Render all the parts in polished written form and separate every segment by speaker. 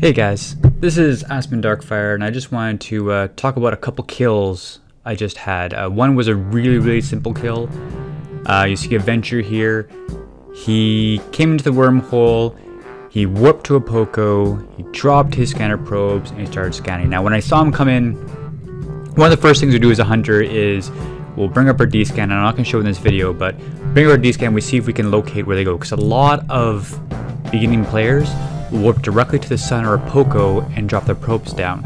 Speaker 1: Hey guys, this is Aspen Darkfire, and I just wanted to talk about a couple kills I just had. One was a really simple kill. You see a Venture here. He came into the wormhole, he warped to a Poco, he dropped his scanner probes, and he started scanning. Now when I saw him come in, one of the first things we do as a hunter is we'll bring up our D-scan, and I'm not going to show in this video, but bring up our D-scan, we see if we can locate where they go, because a lot of beginning players warp directly to the sun or a Poco and drop their probes down.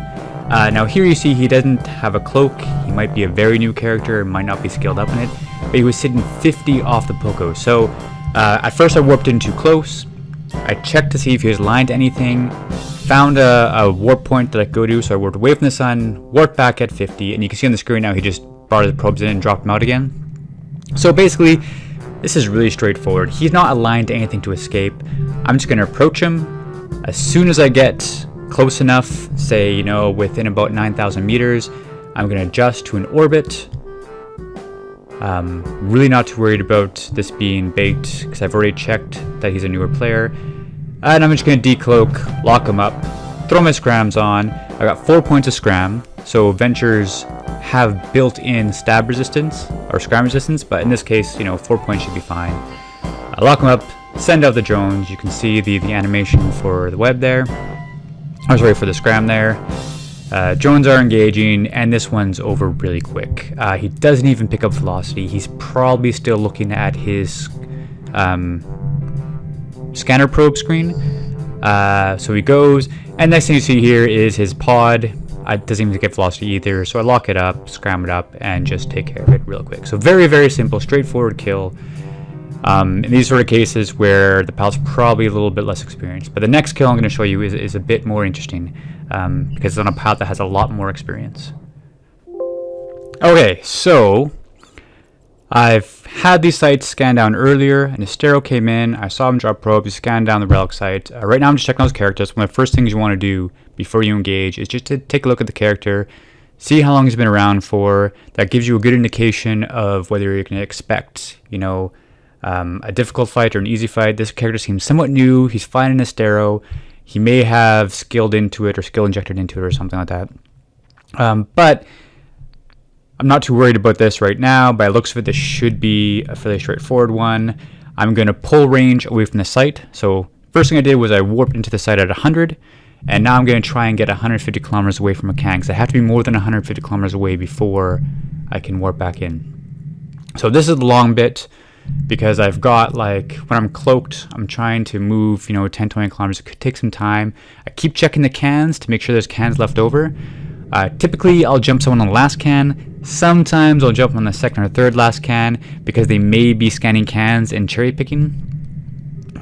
Speaker 1: Now here you see he doesn't have a cloak. He might be a very new character, might not be skilled up in it, but he was sitting 50 off the Poco. So at first I warped in too close. I checked to see if he was aligned to anything, found a warp point that I could go to, so I warped away from the sun, warped back at 50, and you can see on the screen now he just brought his probes in and dropped them out again. So basically this is really straightforward. He's not aligned to anything to escape. I'm just going to approach him. As soon as I get close enough, say, within about 9,000 meters, I'm going to adjust to an orbit. Really not too worried about this being baked, because I've already checked that he's a newer player. And I'm just going to decloak, lock him up, throw my scrams on. I got 4 points of scram, so Ventures have built-in stab resistance, or scram resistance, but in this case, 4 points should be fine. I lock him up, send out the drones. You can see the animation for the web there. I'm sorry, for the scram there. Drones are engaging, and this one's over really quick. He doesn't even pick up velocity. He's probably still looking at his scanner probe screen. So he goes, and next thing you see here is his pod. It doesn't even get velocity either, so I lock it up, scram it up, and just take care of it real quick. So very simple, straightforward kill. In these sort of cases where the pilot's probably a little bit less experienced. But the next kill I'm going to show you is a bit more interesting, because it's on a pilot that has a lot more experience. Okay, so I've had these sites scanned down earlier, and Estero came in, I saw him drop probes, he scanned down the relic site. Right now I'm just checking those characters. One of the first things you want to do before you engage is just to take a look at the character, see how long he's been around for. That gives you a good indication of whether you're going to expect, a difficult fight or an easy fight. This character seems somewhat new. He's flying in Estero. He may have skilled into it or skill injected into it or something like that. But I'm not too worried about this right now. By the looks of it, this should be a fairly straightforward one. I'm going to pull range away from the site. So first thing I did was I warped into the site at 100. And now I'm going to try and get 150 kilometers away from a can, because I have to be more than 150 kilometers away before I can warp back in. So this is the long bit, because I've got, when I'm cloaked, I'm trying to move, 10, 20 kilometers. It could take some time. I keep checking the cans to make sure there's cans left over. Typically, I'll jump someone on the last can. Sometimes I'll jump on the second or third last can, because they may be scanning cans and cherry picking.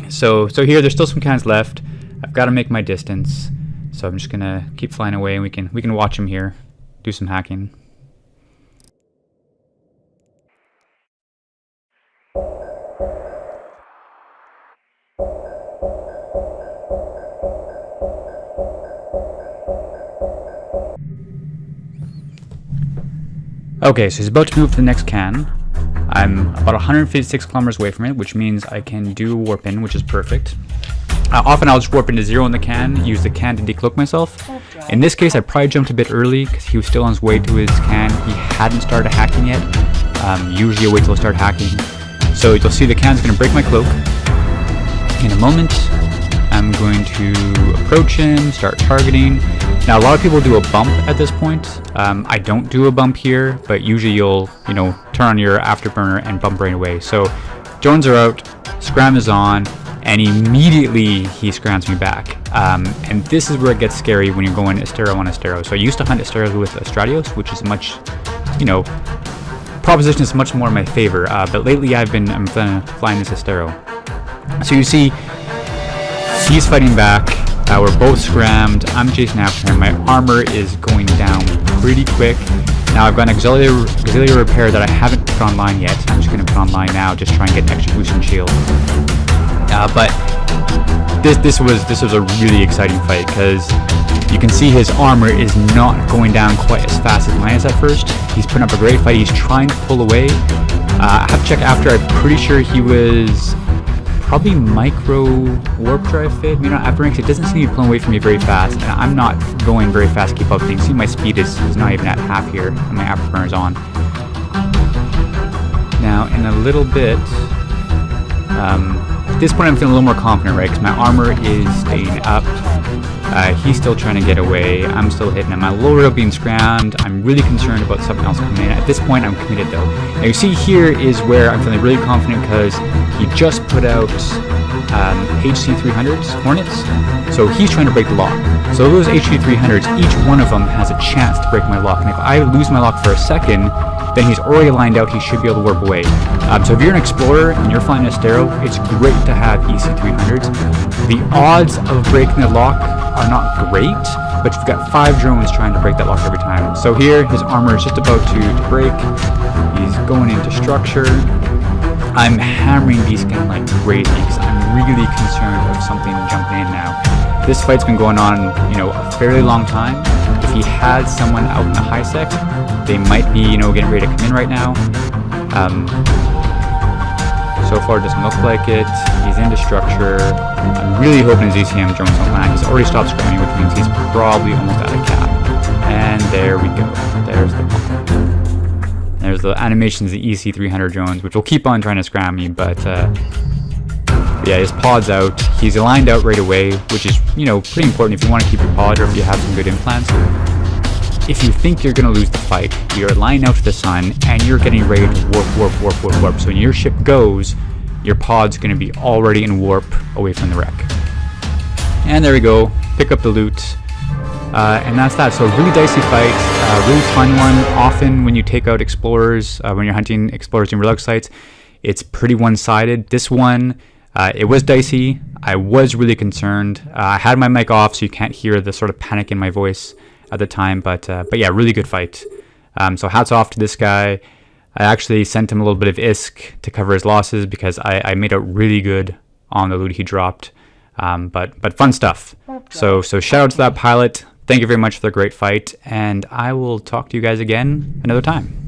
Speaker 1: So here, there's still some cans left. I've got to make my distance. So I'm just going to keep flying away, and we can watch them here, do some hacking. Okay, so he's about to move to the next can. I'm about 156 kilometers away from it, which means I can do warp in, which is perfect. Often I'll just warp into 0 in the can, use the can to decloak myself. In this case, I probably jumped a bit early because he was still on his way to his can. He hadn't started hacking yet. Usually I wait till I start hacking. So you'll see the can's going to break my cloak. In a moment, I'm going to approach him, start targeting. Now a lot of people do a bump at this point. I don't do a bump here, but usually you'll, turn on your afterburner and bump right away. So drones are out, scram is on, and immediately he scrams me back. And this is where it gets scary when you're going Estero on Estero. So I used to hunt Esteros with Astradios, which is much, proposition is much more in my favor. But lately I'm flying this Estero. So you see, he's fighting back. We're both scrammed. I'm chasing after him. My armor is going down pretty quick. Now I've got an auxiliary repair that I haven't put online yet. I'm just going to put online now, just try and get an extra boost in shield. But this was a really exciting fight, because you can see his armor is not going down quite as fast as mine is at first. He's putting up a great fight. He's trying to pull away. I have to check after. I'm pretty sure he was Probably micro warp drive fit. Maybe not after ranks. It doesn't seem to be pulling away from me very fast, and I'm not going very fast to keep up. You can see my speed is not even at half here, and my afterburner's on. Now, in a little bit, at this point I'm feeling a little more confident, right? Because my armor is staying up. He's still trying to get away. I'm still hitting him. My low rail being scrammed. I'm really concerned about something else coming in. At this point, I'm committed though. Now you see here is where I'm feeling really confident because he just put out HC300s, Hornets. So he's trying to break the lock. So those HC300s, each one of them has a chance to break my lock. And if I lose my lock for a second, then he's already lined out. He should be able to warp away. So if you're an explorer and you're flying a Astero, it's great to have EC300s. The odds of breaking the lock are not great, but you've got 5 drones trying to break that lock every time. So here, his armor is just about to break. He's going into structure. I'm hammering V-scan like crazy because I'm really concerned of something jumping in now. This fight's been going on, a fairly long time. If he had someone out in the high sec, they might be, getting ready to come in right now. So far, it doesn't look like it. He's into structure. I'm really hoping his ECM drones don't land. He's already stopped scramming, which means he's probably almost out of cap. And there we go. There's the ball. There's the animations of the EC300 drones, which will keep on trying to scram me, but yeah, his pod's out. He's aligned out right away, which is, pretty important if you want to keep your pod or if you have some good implants. If you think you're going to lose the fight, you're aligned out to the sun, and you're getting ready to warp. So when your ship goes, your pod's going to be already in warp away from the wreck. And there we go. Pick up the loot. And that's that. So really dicey fight, really fun one. Often when you take out explorers, when you're hunting explorers in relic sites, it's pretty one-sided. This one, it was dicey. I was really concerned. I had my mic off, so you can't hear the sort of panic in my voice at the time. But yeah, really good fight. So hats off to this guy. I actually sent him a little bit of ISK to cover his losses because I made out really good on the loot he dropped. But fun stuff. So shout out to that pilot. Thank you very much for the great fight, and I will talk to you guys again another time.